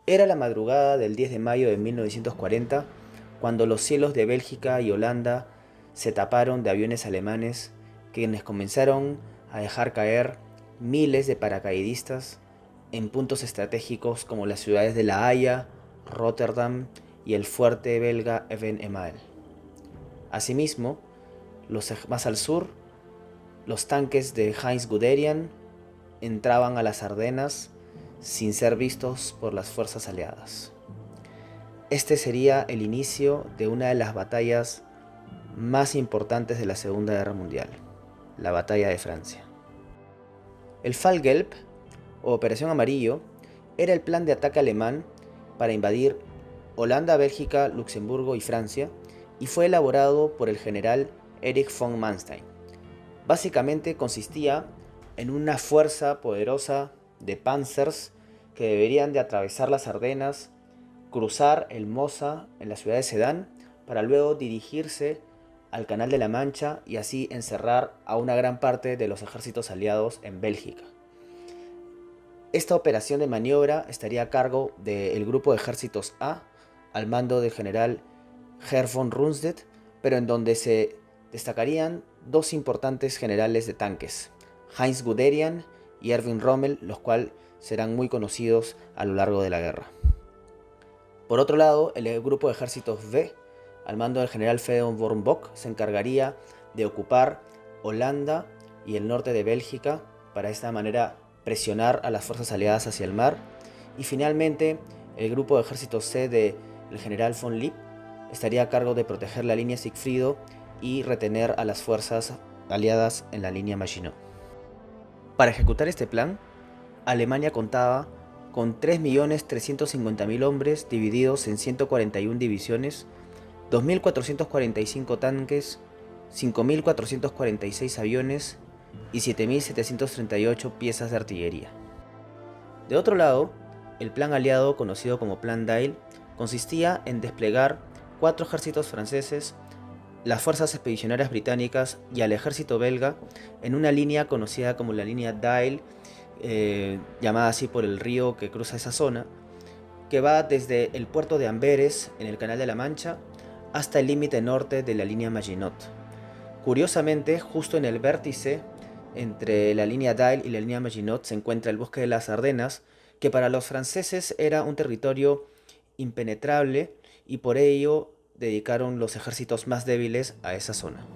Era la madrugada del 10 de mayo de 1940 cuando los cielos de Bélgica y Holanda se taparon de aviones alemanes, quienes comenzaron a dejar caer miles de paracaidistas en puntos estratégicos como las ciudades de La Haya, Rotterdam y el fuerte belga Even-Emael. Asimismo, más al sur, los tanques de Heinz Guderian entraban a las Ardenas sin ser vistos por las fuerzas aliadas. Este sería el inicio de una de las batallas más importantes de la Segunda Guerra Mundial, la Batalla de Francia. El Fall Gelb, o Operación Amarillo, era el plan de ataque alemán para invadir Holanda, Bélgica, Luxemburgo y Francia, y fue elaborado por el general Erich von Manstein. Básicamente consistía en una fuerza poderosa de panzers que deberían de atravesar las Ardenas, cruzar el Mosa en la ciudad de Sedán, para luego dirigirse al Canal de la Mancha y así encerrar a una gran parte de los ejércitos aliados en Bélgica. Esta operación de maniobra estaría a cargo del grupo de ejércitos A, al mando del general Herr von Rundstedt, pero en donde se destacarían dos importantes generales de tanques, Heinz Guderian y Erwin Rommel, los cuales serán muy conocidos a lo largo de la guerra. Por otro lado, el grupo de ejércitos B, al mando del general Fedon von Bock, se encargaría de ocupar Holanda y el norte de Bélgica para de esta manera presionar a las fuerzas aliadas hacia el mar. Y finalmente, el grupo de ejércitos C del general von Lipp estaría a cargo de proteger la línea Sigfrido y retener a las fuerzas aliadas en la línea Maginot. Para ejecutar este plan, Alemania contaba con 3.350.000 hombres divididos en 141 divisiones, 2.445 tanques, 5.446 aviones y 7.738 piezas de artillería. De otro lado, el plan aliado, conocido como Plan Dyle, consistía en desplegar 4 ejércitos franceses, las fuerzas expedicionarias británicas y al ejército belga en una línea conocida como la línea Dyle, llamada así por el río que cruza esa zona, que va desde el puerto de Amberes en el Canal de la Mancha hasta el límite norte de la línea Maginot. Curiosamente, justo en el vértice entre la línea Dyle y la línea Maginot se encuentra el bosque de las Ardenas, que para los franceses era un territorio impenetrable y por ello dedicaron los ejércitos más débiles a esa zona.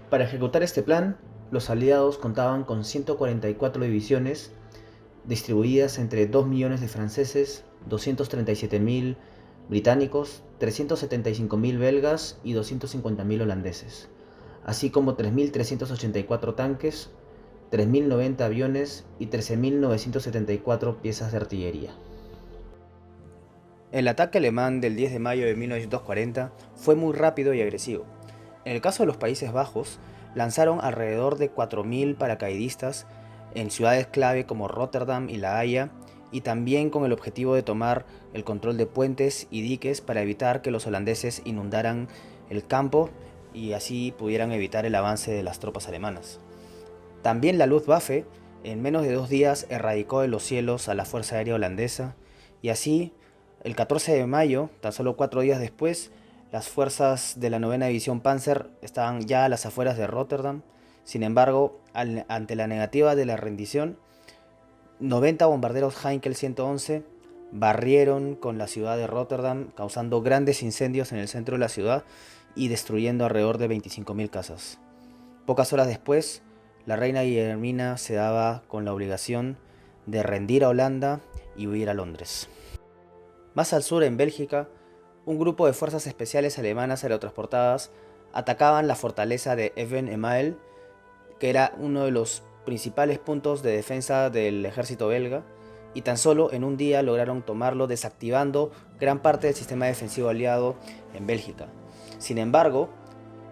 Para ejecutar este plan, los aliados contaban con 144 divisiones distribuidas entre 2 millones de franceses, 237.000 británicos, 375.000 belgas y 250.000 holandeses, así como 3.384 tanques, 3.090 aviones y 13.974 piezas de artillería. El ataque alemán del 10 de mayo de 1940 fue muy rápido y agresivo. En el caso de los Países Bajos, lanzaron alrededor de 4.000 paracaidistas en ciudades clave como Rotterdam y La Haya, y también con el objetivo de tomar el control de puentes y diques para evitar que los holandeses inundaran el campo y así pudieran evitar el avance de las tropas alemanas. También la Luftwaffe en menos de 2 días erradicó de los cielos a la Fuerza Aérea Holandesa, y así el 14 de mayo, tan solo 4 días después, las fuerzas de la 9ª División Panzer estaban ya a las afueras de Rotterdam. Sin embargo, ante la negativa de la rendición, 90 bombarderos Heinkel 111 barrieron con la ciudad de Rotterdam, causando grandes incendios en el centro de la ciudad y destruyendo alrededor de 25.000 casas. Pocas horas después, la reina Guillermina se daba con la obligación de rendir a Holanda y huir a Londres. Más al sur, en Bélgica, un grupo de fuerzas especiales alemanas aerotransportadas atacaban la fortaleza de Even-Emael, que era uno de los principales puntos de defensa del ejército belga, y tan solo en un día lograron tomarlo, desactivando gran parte del sistema defensivo aliado en Bélgica. Sin embargo,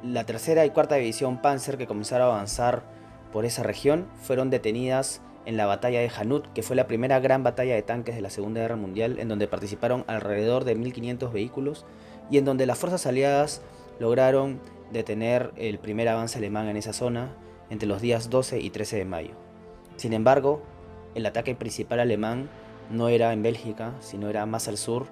la 3ª y 4ª División Panzer, que comenzaron a avanzar por esa región, fueron detenidas en la batalla de Hanut, que fue la primera gran batalla de tanques de la Segunda Guerra Mundial, en donde participaron alrededor de 1.500 vehículos y en donde las fuerzas aliadas lograron detener el primer avance alemán en esa zona entre los días 12 y 13 de mayo. Sin embargo, el ataque principal alemán no era en Bélgica, sino era más al sur,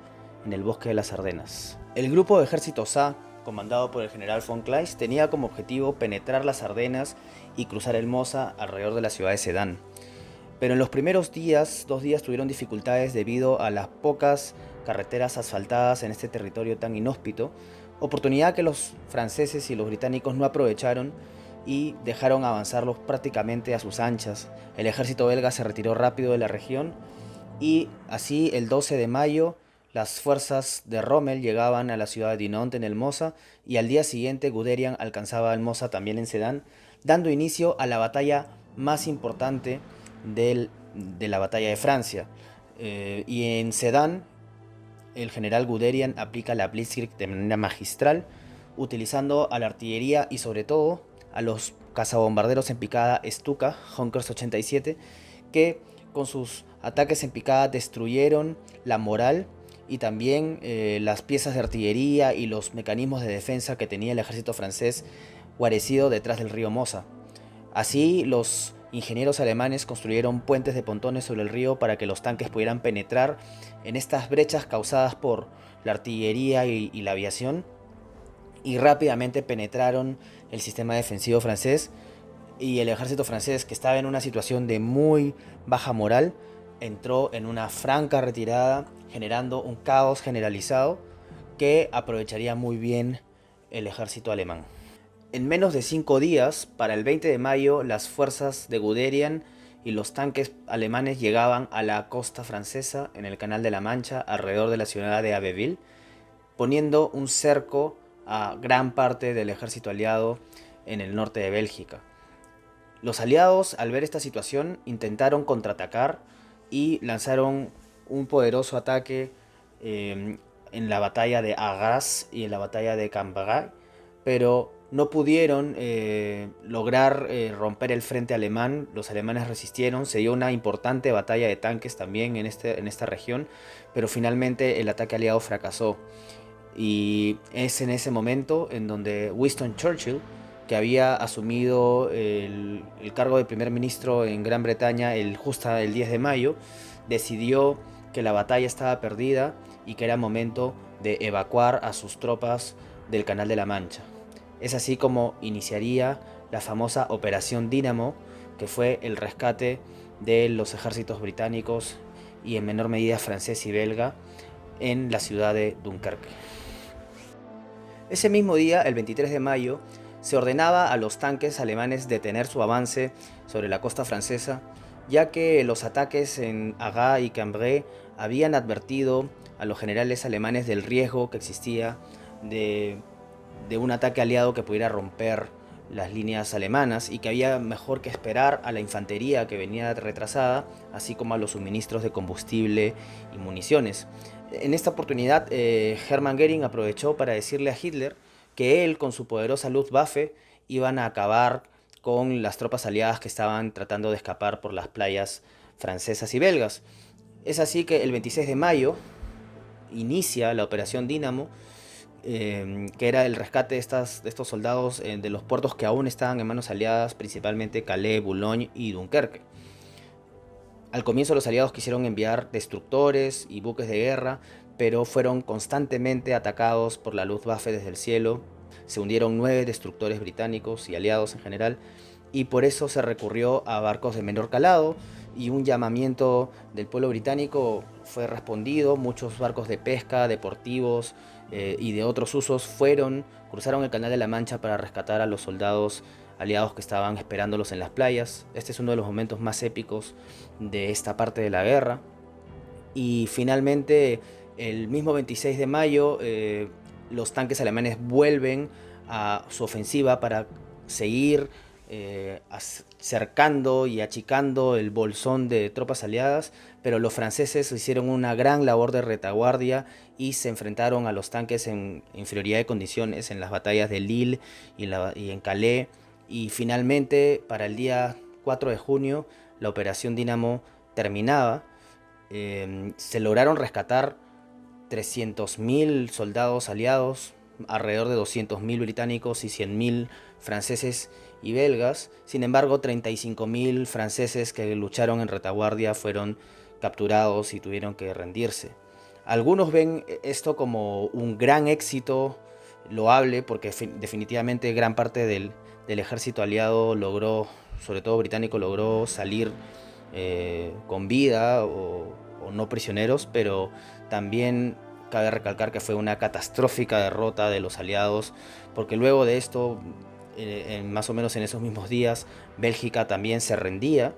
en el bosque de las Ardenas. El grupo de ejércitos A, comandado por el general von Kleist, tenía como objetivo penetrar las Ardenas y cruzar el Mosa alrededor de la ciudad de Sedán. Pero en los primeros días, 2 días, tuvieron dificultades debido a las pocas carreteras asfaltadas en este territorio tan inhóspito, oportunidad que los franceses y los británicos no aprovecharon y dejaron avanzarlos prácticamente a sus anchas. El ejército belga se retiró rápido de la región y así el 12 de mayo las fuerzas de Rommel llegaban a la ciudad de Dinant en el Mosa y al día siguiente Guderian alcanzaba el Mosa también en Sedán, dando inicio a la batalla más importante de la batalla de Francia. Y en Sedán el general Guderian aplica la Blitzkrieg de manera magistral, utilizando a la artillería y sobre todo a los cazabombarderos en picada Stuka, Junkers 87, que con sus ataques en picada destruyeron la moral y también las piezas de artillería y los mecanismos de defensa que tenía el ejército francés guarecido detrás del río Mosa. Así, los ingenieros alemanes construyeron puentes de pontones sobre el río para que los tanques pudieran penetrar en estas brechas causadas por la artillería y la aviación, y rápidamente penetraron el sistema defensivo francés, y el ejército francés, que estaba en una situación de muy baja moral, entró en una franca retirada, generando un caos generalizado que aprovecharía muy bien el ejército alemán. En menos de 5 días, para el 20 de mayo, las fuerzas de Guderian y los tanques alemanes llegaban a la costa francesa en el Canal de la Mancha, alrededor de la ciudad de Abbeville, poniendo un cerco a gran parte del ejército aliado en el norte de Bélgica. Los aliados, al ver esta situación, intentaron contraatacar y lanzaron un poderoso ataque en la batalla de Arras y en la batalla de Cambrai, pero no pudieron lograr romper el frente alemán. Los alemanes resistieron, se dio una importante batalla de tanques también en esta región, pero finalmente el ataque aliado fracasó. Y es en ese momento en donde Winston Churchill, que había asumido el cargo de primer ministro en Gran Bretaña justo el 10 de mayo, decidió que la batalla estaba perdida y que era momento de evacuar a sus tropas del Canal de la Mancha. Es así como iniciaría la famosa Operación Dínamo, que fue el rescate de los ejércitos británicos y en menor medida francés y belga en la ciudad de Dunkerque. Ese mismo día, el 23 de mayo, se ordenaba a los tanques alemanes detener su avance sobre la costa francesa, ya que los ataques en Arras y Cambrai habían advertido a los generales alemanes del riesgo que existía de un ataque aliado que pudiera romper las líneas alemanas y que había mejor que esperar a la infantería que venía retrasada, así como a los suministros de combustible y municiones. En esta oportunidad, Hermann Göring aprovechó para decirle a Hitler que él, con su poderosa Luftwaffe, iban a acabar con las tropas aliadas que estaban tratando de escapar por las playas francesas y belgas. Es así que el 26 de mayo inicia la Operación Dínamo, que era el rescate de estos soldados de los puertos que aún estaban en manos aliadas, principalmente Calais, Boulogne y Dunkerque. Al comienzo los aliados quisieron enviar destructores y buques de guerra, pero fueron constantemente atacados por la Luftwaffe desde el cielo. Se hundieron 9 destructores británicos y aliados en general, y por eso se recurrió a barcos de menor calado, y un llamamiento del pueblo británico fue respondido. Muchos barcos de pesca, deportivos y de otros usos cruzaron el Canal de la Mancha para rescatar a los soldados aliados que estaban esperándolos en las playas. Este es uno de los momentos más épicos de esta parte de la guerra. Y finalmente, el mismo 26 de mayo, los tanques alemanes vuelven a su ofensiva para seguir cercando y achicando el bolsón de tropas aliadas, pero los franceses hicieron una gran labor de retaguardia y se enfrentaron a los tanques en inferioridad de condiciones en las batallas de Lille y en Calais. Y finalmente, para el día 4 de junio, la Operación Dínamo terminaba. Se lograron rescatar 300.000 soldados aliados, alrededor de 200.000 británicos y 100.000 franceses y belgas. Sin embargo, 35.000 franceses que lucharon en retaguardia fueron capturados y tuvieron que rendirse. Algunos ven esto como un gran éxito loable porque definitivamente gran parte del ejército aliado logró, sobre todo británico, logró salir con vida o no prisioneros, pero también cabe recalcar que fue una catastrófica derrota de los aliados, porque luego de esto, más o menos en esos mismos días, Bélgica también se rendía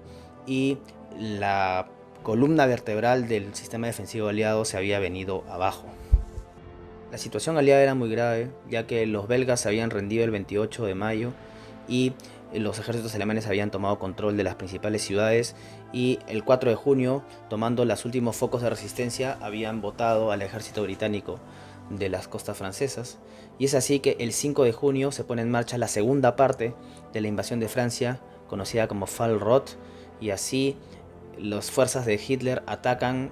y la columna vertebral del sistema defensivo aliado se había venido abajo. La situación aliada era muy grave, ya que los belgas se habían rendido el 28 de mayo y los ejércitos alemanes habían tomado control de las principales ciudades y el 4 de junio, tomando los últimos focos de resistencia, habían botado al ejército británico de las costas francesas. Y es así que el 5 de junio se pone en marcha la segunda parte de la invasión de Francia, conocida como Fall Rot, y así las fuerzas de Hitler atacan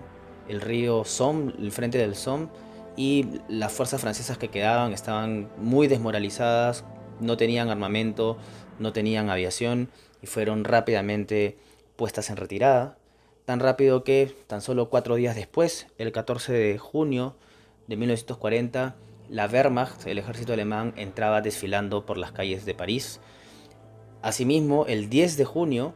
el río Somme, el frente del Somme, y las fuerzas francesas que quedaban estaban muy desmoralizadas, no tenían armamento, no tenían aviación y fueron rápidamente puestas en retirada. Tan rápido que tan solo 4 días después, el 14 de junio de 1940, la Wehrmacht, el ejército alemán, entraba desfilando por las calles de París. Asimismo, el 10 de junio,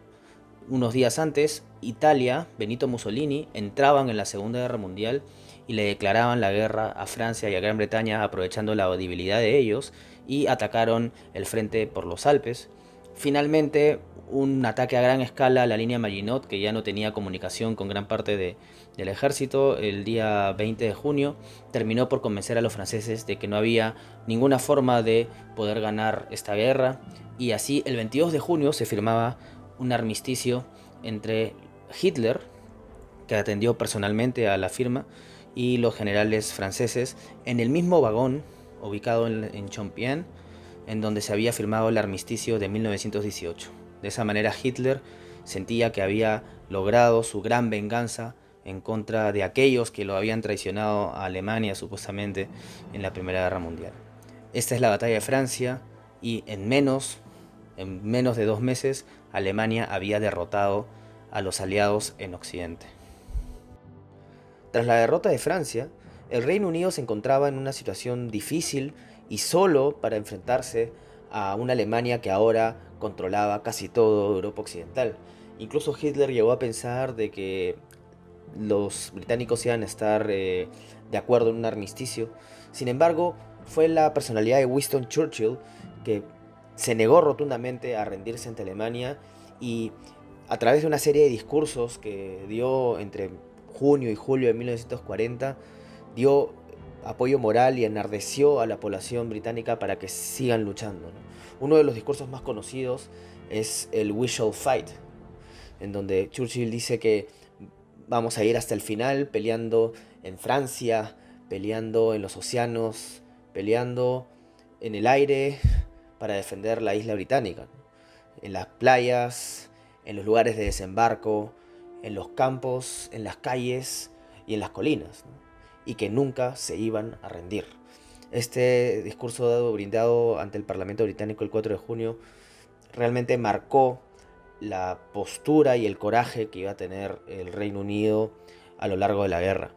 unos días antes, Italia, Benito Mussolini, entraban en la Segunda Guerra Mundial y le declaraban la guerra a Francia y a Gran Bretaña aprovechando la debilidad de ellos y atacaron el frente por los Alpes. Finalmente, un ataque a gran escala a la línea Maginot, que ya no tenía comunicación con gran parte del ejército, el día 20 de junio, terminó por convencer a los franceses de que no había ninguna forma de poder ganar esta guerra, y así el 22 de junio se firmaba un armisticio entre Hitler, que atendió personalmente a la firma, y los generales franceses en el mismo vagón ubicado en Compiègne, en donde se había firmado el armisticio de 1918. De esa manera Hitler sentía que había logrado su gran venganza en contra de aquellos que lo habían traicionado a Alemania supuestamente en la Primera Guerra Mundial. Esta es la batalla de Francia y en menos de 2 meses Alemania había derrotado a los aliados en Occidente. Tras la derrota de Francia, el Reino Unido se encontraba en una situación difícil y solo para enfrentarse a una Alemania que ahora controlaba casi todo Europa Occidental. Incluso Hitler llegó a pensar de que los británicos iban a estar de acuerdo en un armisticio. Sin embargo, fue la personalidad de Winston Churchill que se negó rotundamente a rendirse ante Alemania y a través de una serie de discursos que dio entre junio y julio de 1940, dio apoyo moral y enardeció a la población británica para que sigan luchando, ¿no? Uno de los discursos más conocidos es el We Shall Fight, en donde Churchill dice que vamos a ir hasta el final peleando en Francia, peleando en los océanos, peleando en el aire para defender la isla británica, ¿no? En las playas, en los lugares de desembarco, en los campos, en las calles y en las colinas, ¿no? Y que nunca se iban a rendir. Este discurso brindado ante el Parlamento británico el 4 de junio realmente marcó la postura y el coraje que iba a tener el Reino Unido a lo largo de la guerra.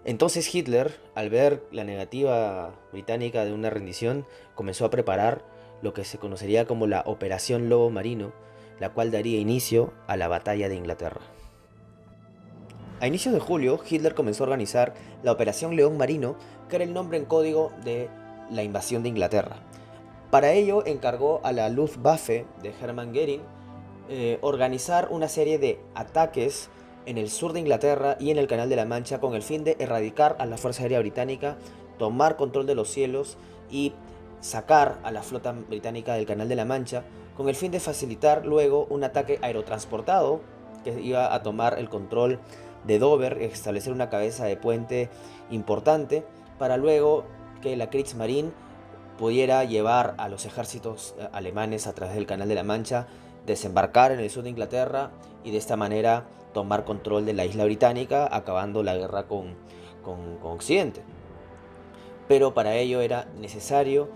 Entonces Hitler, al ver la negativa británica de una rendición, comenzó a preparar lo que se conocería como la Operación Lobo Marino, la cual daría inicio a la Batalla de Inglaterra. A inicios de julio, Hitler comenzó a organizar la Operación León Marino, que era el nombre en código de la invasión de Inglaterra. Para ello encargó a la Luftwaffe de Hermann Göring organizar una serie de ataques en el sur de Inglaterra y en el Canal de la Mancha con el fin de erradicar a la Fuerza Aérea Británica, tomar control de los cielos y sacar a la flota británica del Canal de la Mancha, con el fin de facilitar luego un ataque aerotransportado que iba a tomar el control de Dover, establecer una cabeza de puente importante para luego que la Kriegsmarine pudiera llevar a los ejércitos alemanes a través del Canal de la Mancha, desembarcar en el sur de Inglaterra y de esta manera tomar control de la isla británica, acabando la guerra con Occidente. Pero para ello era necesario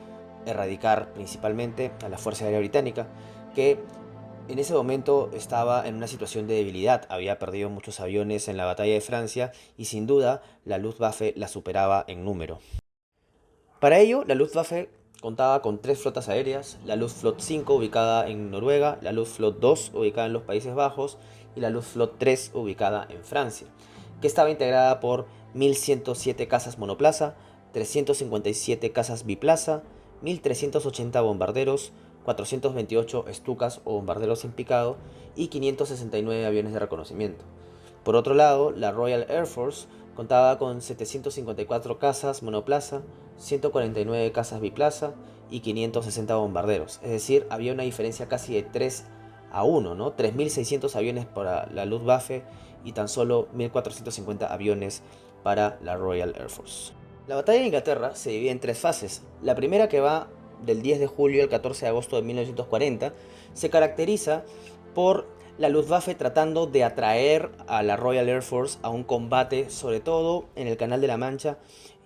erradicar principalmente a la Fuerza Aérea Británica, que en ese momento estaba en una situación de debilidad, había perdido muchos aviones en la batalla de Francia y sin duda la Luftwaffe la superaba en número. Para ello, la Luftwaffe contaba con tres flotas aéreas, la Luftflotte 5 ubicada en Noruega, la Luftflotte 2 ubicada en los Países Bajos y la Luftflotte 3 ubicada en Francia, que estaba integrada por 1107 cazas monoplaza, 357 cazas biplaza, 1380 bombarderos, 428 Stukas o bombarderos en picado y 569 aviones de reconocimiento. Por otro lado, la Royal Air Force contaba con 754 cazas monoplaza, 149 cazas biplaza y 560 bombarderos. Es decir, había una diferencia casi de 3-1, ¿no? 3.600 aviones para la Luftwaffe y tan solo 1.450 aviones para la Royal Air Force. La batalla de Inglaterra se divide en tres fases. La primera, que va del 10 de julio al 14 de agosto de 1940, se caracteriza por la Luftwaffe tratando de atraer a la Royal Air Force a un combate, sobre todo en el Canal de la Mancha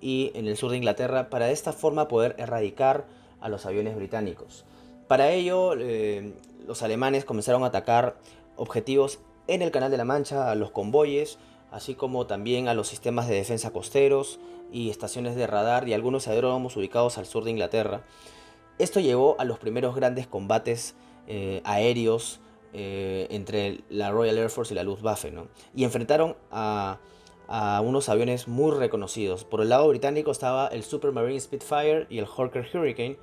y en el sur de Inglaterra, para de esta forma poder erradicar a los aviones británicos. Para ello, los alemanes comenzaron a atacar objetivos en el Canal de la Mancha, a los convoyes, así como también a los sistemas de defensa costeros y estaciones de radar y algunos aeródromos ubicados al sur de Inglaterra. Esto llevó a los primeros grandes combates aéreos entre la Royal Air Force y la Luftwaffe, ¿no? Y enfrentaron a unos aviones muy reconocidos. Por el lado británico estaba el Supermarine Spitfire y el Hawker Hurricane,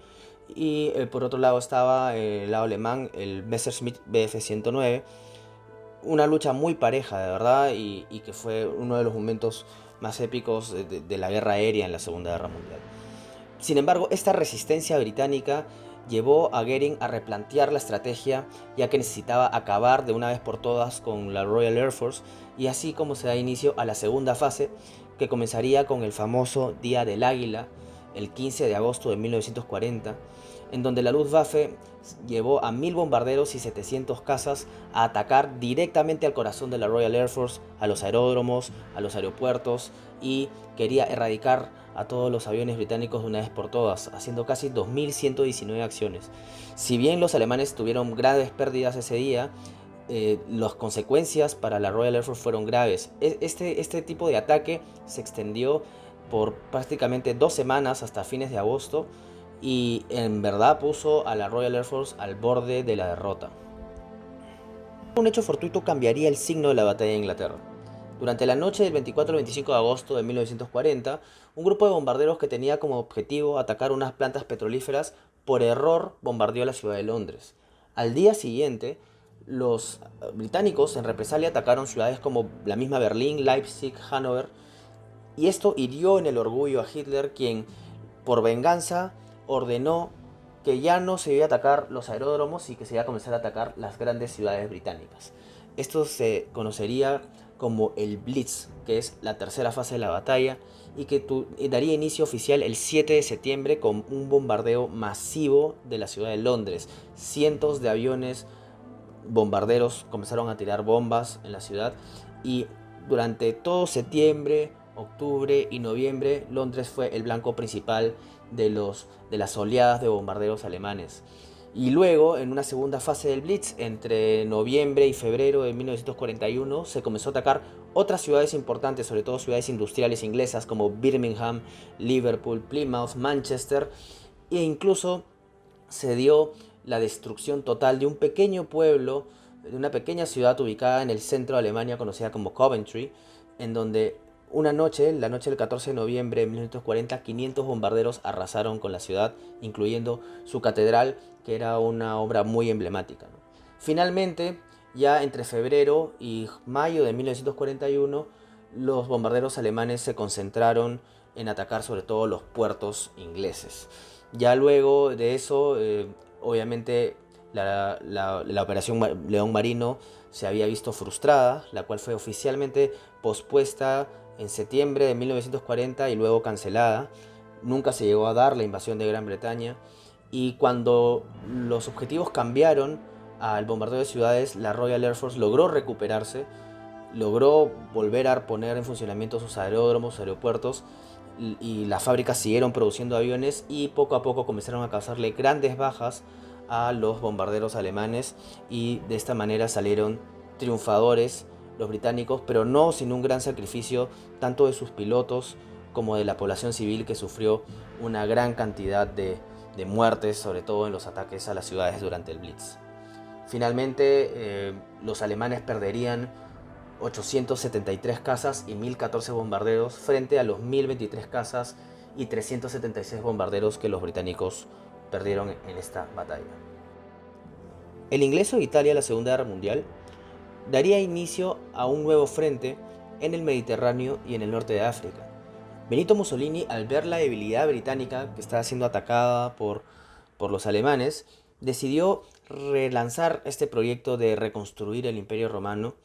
y por otro lado estaba el lado alemán el Messerschmitt Bf 109. Una lucha muy pareja, de verdad, y que fue uno de los momentos más épicos de la guerra aérea en la Segunda Guerra Mundial. Sin embargo, esta resistencia británica llevó a Goering a replantear la estrategia, ya que necesitaba acabar de una vez por todas con la Royal Air Force, y así como se da inicio a la segunda fase, que comenzaría con el famoso Día del Águila, el 15 de agosto de 1940, en donde la Luftwaffe llevó a 1000 bombarderos y 700 cazas a atacar directamente al corazón de la Royal Air Force, a los aeródromos, a los aeropuertos, y quería erradicar a todos los aviones británicos de una vez por todas, haciendo casi 2119 acciones. Si bien los alemanes tuvieron graves pérdidas ese día, las consecuencias para la Royal Air Force fueron graves. Este tipo de ataque se extendió por prácticamente 2 semanas hasta fines de agosto, y en verdad puso a la Royal Air Force al borde de la derrota. Un hecho fortuito cambiaría el signo de la batalla de Inglaterra. Durante la noche del 24 al 25 de agosto de 1940, un grupo de bombarderos que tenía como objetivo atacar unas plantas petrolíferas por error bombardeó la ciudad de Londres. Al día siguiente, los británicos en represalia atacaron ciudades como la misma Berlín, Leipzig, Hannover, y esto hirió en el orgullo a Hitler, quien por venganza ordenó que ya no se iba a atacar los aeródromos y que se iba a comenzar a atacar las grandes ciudades británicas. Esto se conocería como el Blitz, que es la tercera fase de la batalla, y que daría inicio oficial el 7 de septiembre con un bombardeo masivo de la ciudad de Londres. Cientos de aviones bombarderos comenzaron a tirar bombas en la ciudad, y durante todo septiembre, octubre y noviembre, Londres fue el blanco principal de las oleadas de bombarderos alemanes. Y luego, en una segunda fase del Blitz, entre noviembre y febrero de 1941, se comenzó a atacar otras ciudades importantes, sobre todo ciudades industriales inglesas como Birmingham, Liverpool, Plymouth, Manchester, e incluso se dio la destrucción total de un pequeño pueblo, de una pequeña ciudad ubicada en el centro de Alemania conocida como Coventry, en donde una noche, la noche del 14 de noviembre de 1940, 500 bombarderos arrasaron con la ciudad, incluyendo su catedral, que era una obra muy emblemática, ¿no? Finalmente, ya entre febrero y mayo de 1941, los bombarderos alemanes se concentraron en atacar sobre todo los puertos ingleses. Ya luego de eso, obviamente, la operación León Marino se había visto frustrada, la cual fue oficialmente pospuesta en septiembre de 1940 y luego cancelada. Nunca se llegó a dar la invasión de Gran Bretaña, y cuando los objetivos cambiaron al bombardeo de ciudades, la Royal Air Force logró recuperarse, logró volver a poner en funcionamiento sus aeródromos, aeropuertos, y las fábricas siguieron produciendo aviones, y poco a poco comenzaron a causarle grandes bajas a los bombarderos alemanes y de esta manera salieron triunfadores los británicos, pero no sin un gran sacrificio tanto de sus pilotos como de la población civil, que sufrió una gran cantidad de muertes, sobre todo en los ataques a las ciudades durante el Blitz. Finalmente, los alemanes perderían 873 cazas y 1014 bombarderos frente a los 1023 cazas y 376 bombarderos que los británicos perdieron en esta batalla. El ingreso de Italia a la Segunda Guerra Mundial daría inicio a un nuevo frente en el Mediterráneo y en el norte de África. Benito Mussolini, al ver la debilidad británica que estaba siendo atacada por los alemanes, decidió relanzar este proyecto de reconstruir el Imperio Romano,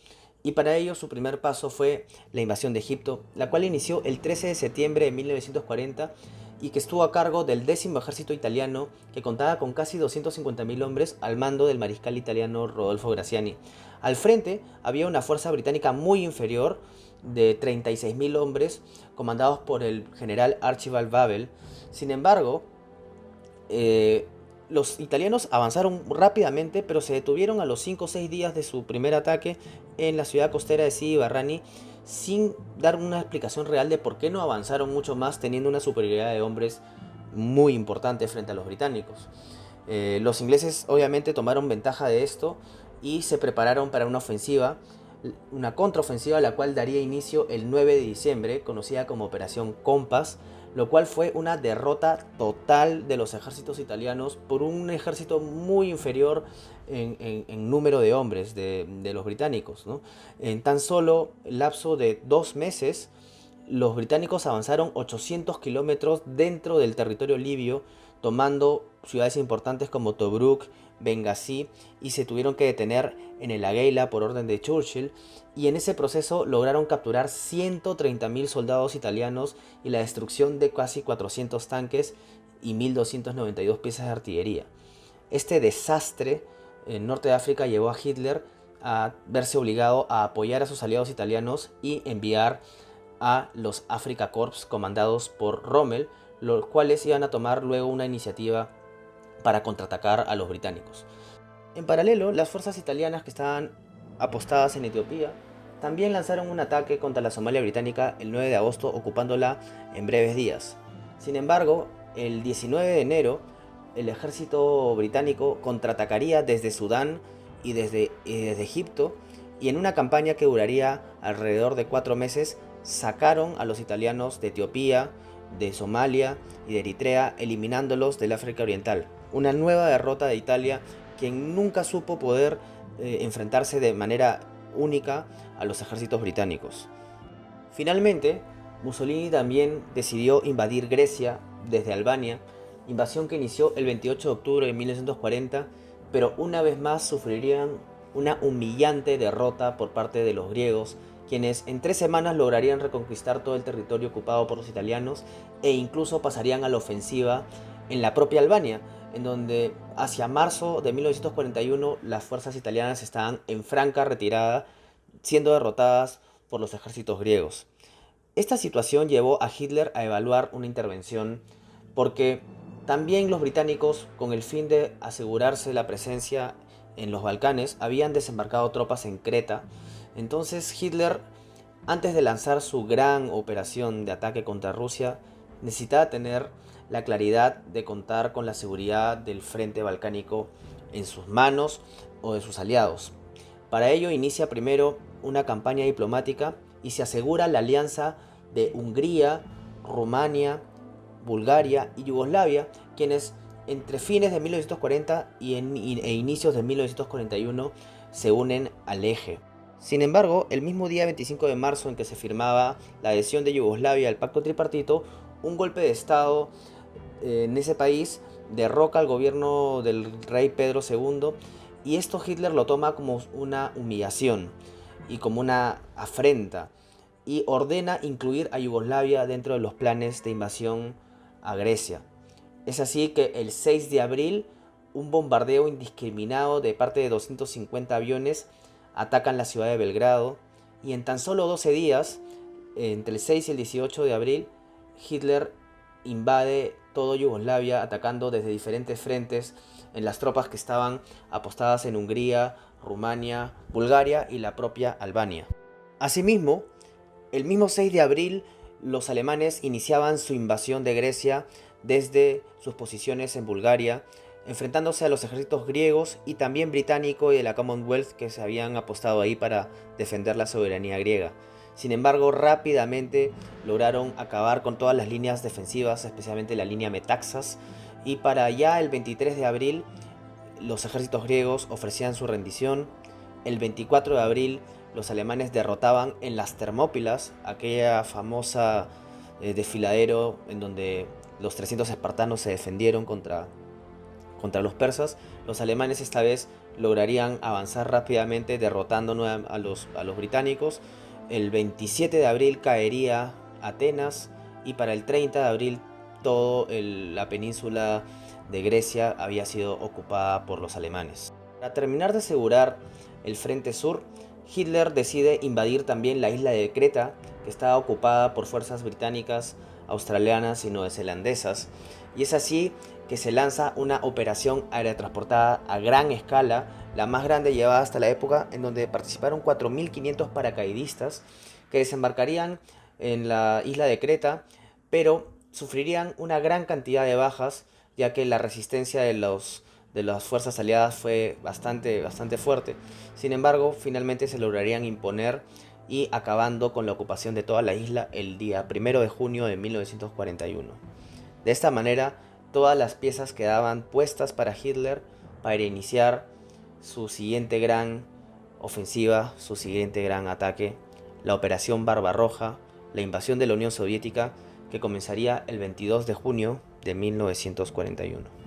y para ello su primer paso fue la invasión de Egipto, la cual inició el 13 de septiembre de 1940 y que estuvo a cargo del 10º ejército italiano, que contaba con casi 250.000 hombres al mando del mariscal italiano Rodolfo Graziani. Al frente había una fuerza británica muy inferior de 36.000 hombres, comandados por el general Archibald Babel. Sin embargo, los italianos avanzaron rápidamente, pero se detuvieron a los 5 o 6 días de su primer ataque en la ciudad costera de Sidi Barrani, sin dar una explicación real de por qué no avanzaron mucho más, teniendo una superioridad de hombres muy importante frente a los británicos. Los ingleses obviamente tomaron ventaja de esto y se prepararon para una contraofensiva, la cual daría inicio el 9 de diciembre, conocida como Operación Compass, lo cual fue una derrota total de los ejércitos italianos por un ejército muy inferior en número de hombres de los británicos, ¿no? En tan solo el lapso de 2 meses, los británicos avanzaron 800 kilómetros dentro del territorio libio, tomando ciudades importantes como Tobruk, Benghazi, y se tuvieron que detener en el Águila por orden de Churchill, y en ese proceso lograron capturar 130.000 soldados italianos y la destrucción de casi 400 tanques y 1.292 piezas de artillería. Este desastre en Norte de África llevó a Hitler a verse obligado a apoyar a sus aliados italianos y enviar a los Afrika Korps comandados por Rommel, los cuales iban a tomar luego una iniciativa para contraatacar a los británicos. En paralelo, las fuerzas italianas que estaban apostadas en Etiopía también lanzaron un ataque contra la Somalia británica el 9 de agosto, ocupándola en breves días. Sin embargo, el 19 de enero, el ejército británico contraatacaría desde Sudán y desde Egipto, y en una campaña que duraría alrededor de 4 meses, sacaron a los italianos de Etiopía, de Somalia y de Eritrea, eliminándolos del África Oriental. Una nueva derrota de Italia, quien nunca supo poder enfrentarse de manera única a los ejércitos británicos. Finalmente, Mussolini también decidió invadir Grecia desde Albania, invasión que inició el 28 de octubre de 1940, pero una vez más sufrirían una humillante derrota por parte de los griegos, quienes en 3 semanas lograrían reconquistar todo el territorio ocupado por los italianos e incluso pasarían a la ofensiva en la propia Albania, en donde hacia marzo de 1941 las fuerzas italianas estaban en franca retirada, siendo derrotadas por los ejércitos griegos. Esta situación llevó a Hitler a evaluar una intervención, porque también los británicos, con el fin de asegurarse la presencia en los Balcanes, habían desembarcado tropas en Creta. Entonces Hitler, antes de lanzar su gran operación de ataque contra Rusia, necesitaba tener la claridad de contar con la seguridad del frente balcánico en sus manos o de sus aliados. Para ello inicia primero una campaña diplomática y se asegura la alianza de Hungría, Rumania, Bulgaria y Yugoslavia, quienes entre fines de 1940 e inicios de 1941 se unen al eje. Sin embargo, el mismo día 25 de marzo en que se firmaba la adhesión de Yugoslavia al pacto tripartito, un golpe de estado en ese país derroca al gobierno del rey Pedro II, y esto Hitler lo toma como una humillación y como una afrenta, y ordena incluir a Yugoslavia dentro de los planes de invasión a Grecia. Es así que el 6 de abril un bombardeo indiscriminado de parte de 250 aviones atacan la ciudad de Belgrado, y en tan solo 12 días, entre el 6 y el 18 de abril, Hitler invade todo Yugoslavia atacando desde diferentes frentes en las tropas que estaban apostadas en Hungría, Rumania, Bulgaria y la propia Albania. Asimismo, el mismo 6 de abril los alemanes iniciaban su invasión de Grecia desde sus posiciones en Bulgaria, enfrentándose a los ejércitos griegos y también británico y de la Commonwealth que se habían apostado ahí para defender la soberanía griega. Sin embargo, rápidamente lograron acabar con todas las líneas defensivas, especialmente la línea Metaxas, y para ya el 23 de abril los ejércitos griegos ofrecían su rendición. El 24 de abril los alemanes derrotaban en las Termópilas, aquella famosa desfiladero en donde los 300 espartanos se defendieron contra los persas. Los alemanes esta vez lograrían avanzar rápidamente derrotando a los británicos. El 27 de abril caería Atenas y para el 30 de abril toda la península de Grecia había sido ocupada por los alemanes. Para terminar de asegurar el frente sur, Hitler decide invadir también la isla de Creta, que estaba ocupada por fuerzas británicas, australianas y neozelandesas, y es así que se lanza una operación aerotransportada a gran escala, la más grande llevada hasta la época, en donde participaron 4.500 paracaidistas que desembarcarían en la isla de Creta, pero sufrirían una gran cantidad de bajas, ya que la resistencia de las fuerzas aliadas fue bastante fuerte. Sin embargo, finalmente se lograrían imponer y acabando con la ocupación de toda la isla el día 1 de junio de 1941. De esta manera, todas las piezas quedaban puestas para Hitler para iniciar su siguiente gran ofensiva, su siguiente gran ataque, la Operación Barbarroja, la invasión de la Unión Soviética, que comenzaría el 22 de junio de 1941.